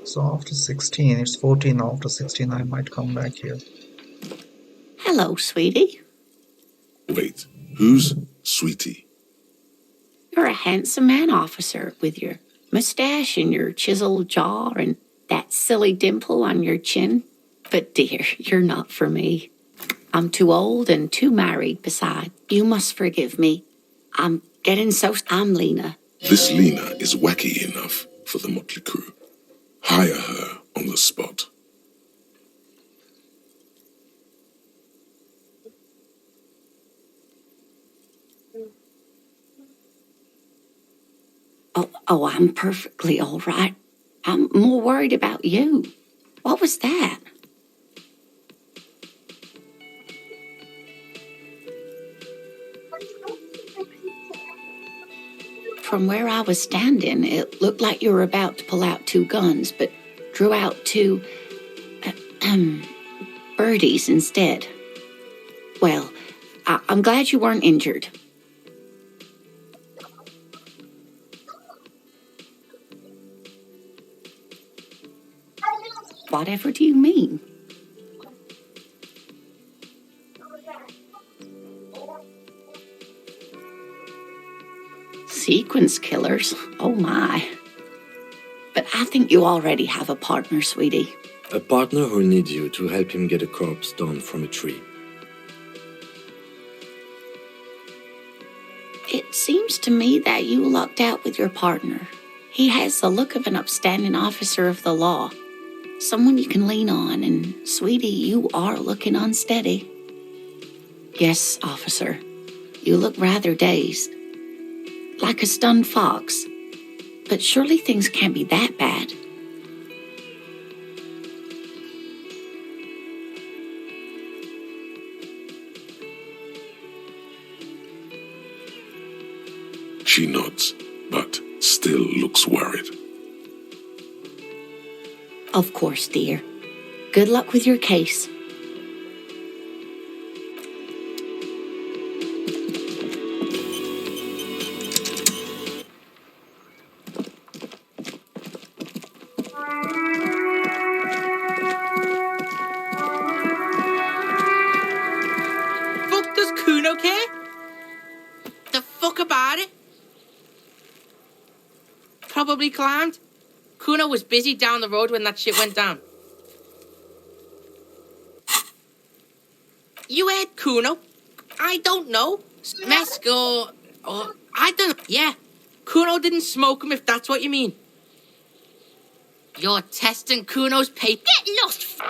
So after 16, it's 14. After 16, I might come back here. Hello, sweetie. Wait, who's Sweetie? You're a handsome man, officer, with your mustache and your chiseled jaw and that silly dimple on your chin. But dear, you're not for me. I'm too old and too married beside. You must forgive me. I'm Lena. This Lena is wacky enough for the motley crew. Hire her on the spot. Oh, I'm perfectly all right. I'm more worried about you. What was that? From where I was standing, it looked like you were about to pull out 2 guns, but drew out 2 birdies instead. Well, I'm glad you weren't injured. Whatever do you mean? Sequence killers? Oh my. But I think you already have a partner, sweetie. A partner who needs you to help him get a corpse down from a tree. It seems to me that you lucked out with your partner. He has the look of an upstanding officer of the law. Someone you can lean on, and sweetie, you are looking unsteady. Yes, officer. You look rather dazed. Like a stunned fox. But surely things can't be that bad. She nods, but still looks worried. Of course, dear. Good luck with your case. Fuck does Kuno care? The fuck about it? Probably climbed. Kuno was busy down the road when that shit went down. You heard Kuno? I don't know. Mesk or I don't know. Yeah. Kuno didn't smoke him if that's what you mean. You're testing Kuno's paper. Get lost,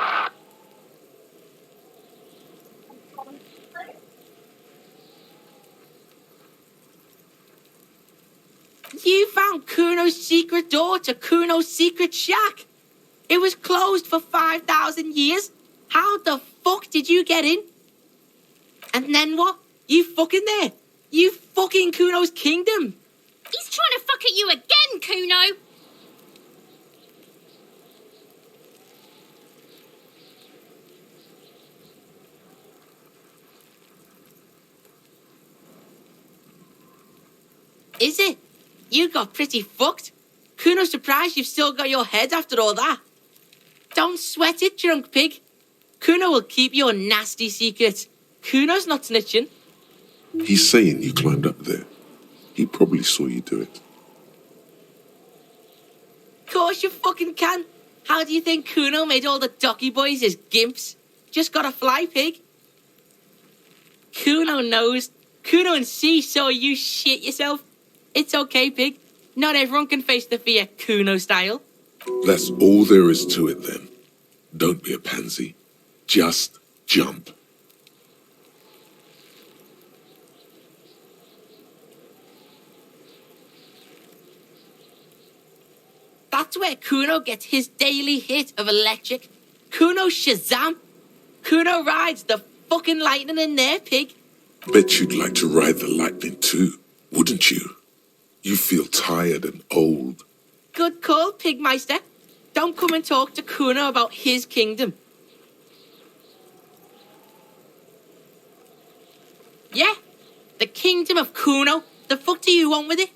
You found Kuno's secret door to Kuno's secret shack. It was closed for 5,000 years. How the fuck did you get in? And then what? You fucking there. You fucking Kuno's kingdom. He's trying to fuck at you again, Kuno. Is it? You got pretty fucked. Kuno's surprised you've still got your head after all that. Don't sweat it, drunk pig. Kuno will keep your nasty secret. Kuno's not snitching. He's saying you climbed up there. He probably saw you do it. Course you fucking can. How do you think Kuno made all the Docky boys his gimps? Just got a fly pig. Kuno knows. Kuno and C saw you shit yourself. It's okay, pig. Not everyone can face the fear Kuno style. That's all there is to it then. Don't be a pansy. Just jump. That's where Kuno gets his daily hit of electric. Kuno Shazam. Kuno rides the fucking lightning in there, pig. Bet you'd like to ride the lightning too, wouldn't you? You feel tired and old. Good call, Pigmeister. Don't come and talk to Kuno about his kingdom. Yeah, the kingdom of Kuno. The fuck do you want with it?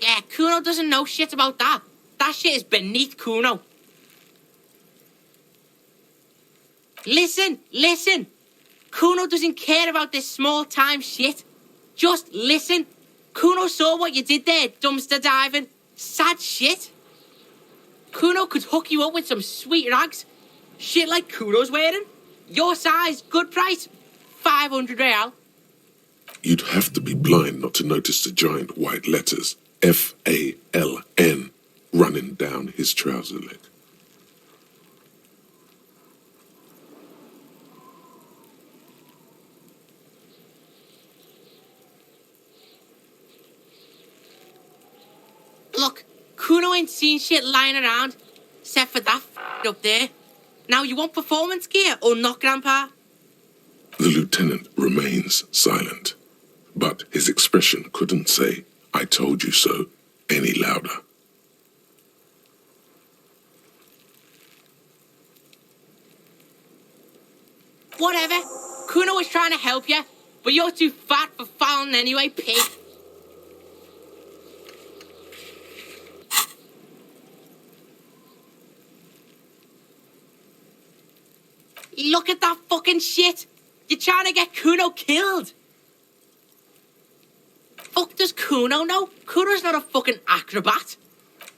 Yeah, Kuno doesn't know shit about that. That shit is beneath Kuno. Listen. Kuno doesn't care about this small-time shit. Just listen. Kuno saw what you did there, dumpster diving. Sad shit. Kuno could hook you up with some sweet rags. Shit like Kuno's wearing. Your size, good price. 500 real. You'd have to be blind not to notice the giant white letters FALN running down his trouser leg. Look, Kuno ain't seen shit lying around, except for that up there. Now, you want performance gear or not, Grandpa? The lieutenant remains silent, but his expression couldn't say, "I told you so," any louder. Whatever. Kuno was trying to help you, but you're too fat for fouling anyway, pig. Look at that fucking shit. You're trying to get Kuno killed. Fuck does Kuno know? Kuno's not a fucking acrobat.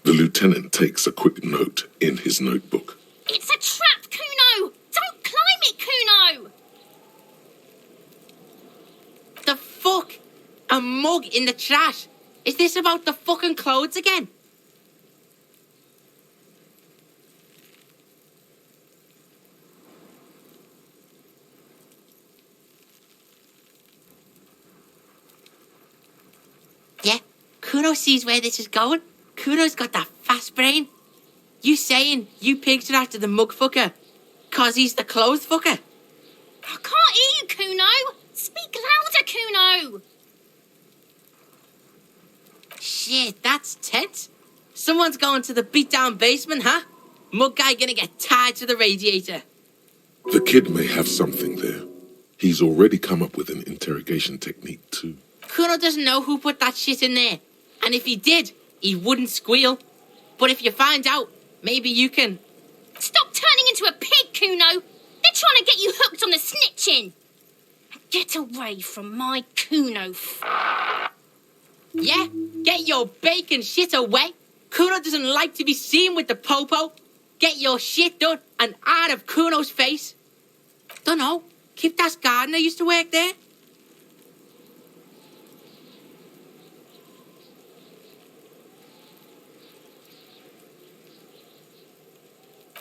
The lieutenant takes a quick note in his notebook. It's a trap, Kuno! Don't climb it, Kuno! The fuck? A mug in the trash? Is this about the fucking clothes again? Yeah, Kuno sees where this is going. Kuno's got that fast brain. You saying you pigs are after the mug fucker, 'cause he's the clothes fucker? I can't hear you, Kuno! Speak louder, Kuno! Shit, that's tense. Someone's going to the beat-down basement, huh? Mug guy gonna get tied to the radiator. The kid may have something there. He's already come up with an interrogation technique too. Kuno doesn't know who put that shit in there. And if he did, he wouldn't squeal. But if you find out, maybe you can... Stop turning into a pig, Kuno! They're trying to get you hooked on the snitching! Get away from my Kuno. Yeah, get your bacon shit away. Kuno doesn't like to be seen with the popo. Get your shit done and out of Kuno's face. Dunno, Kiptas gardener used to work there.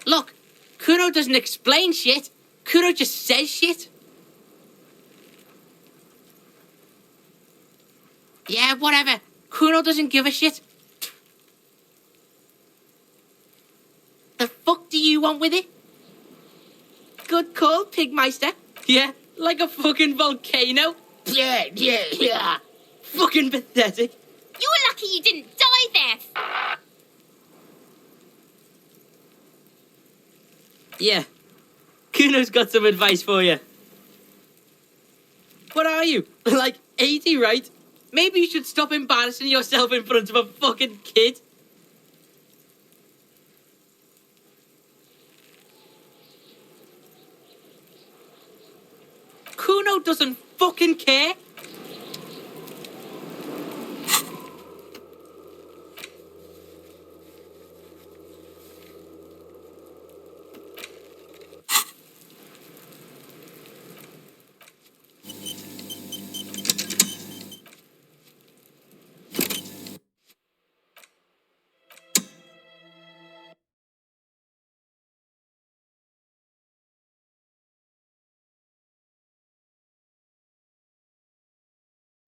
Look, Kuno doesn't explain shit. Kuno just says shit. Yeah, whatever. Kuno doesn't give a shit. The fuck do you want with it? Good call, Pigmeister. Yeah, like a fucking volcano. Yeah. Fucking pathetic. You were lucky you didn't die there. Yeah. Kuno's got some advice for you. What are you? Like 80, right? Maybe you should stop embarrassing yourself in front of a fucking kid. Kuno doesn't fucking care.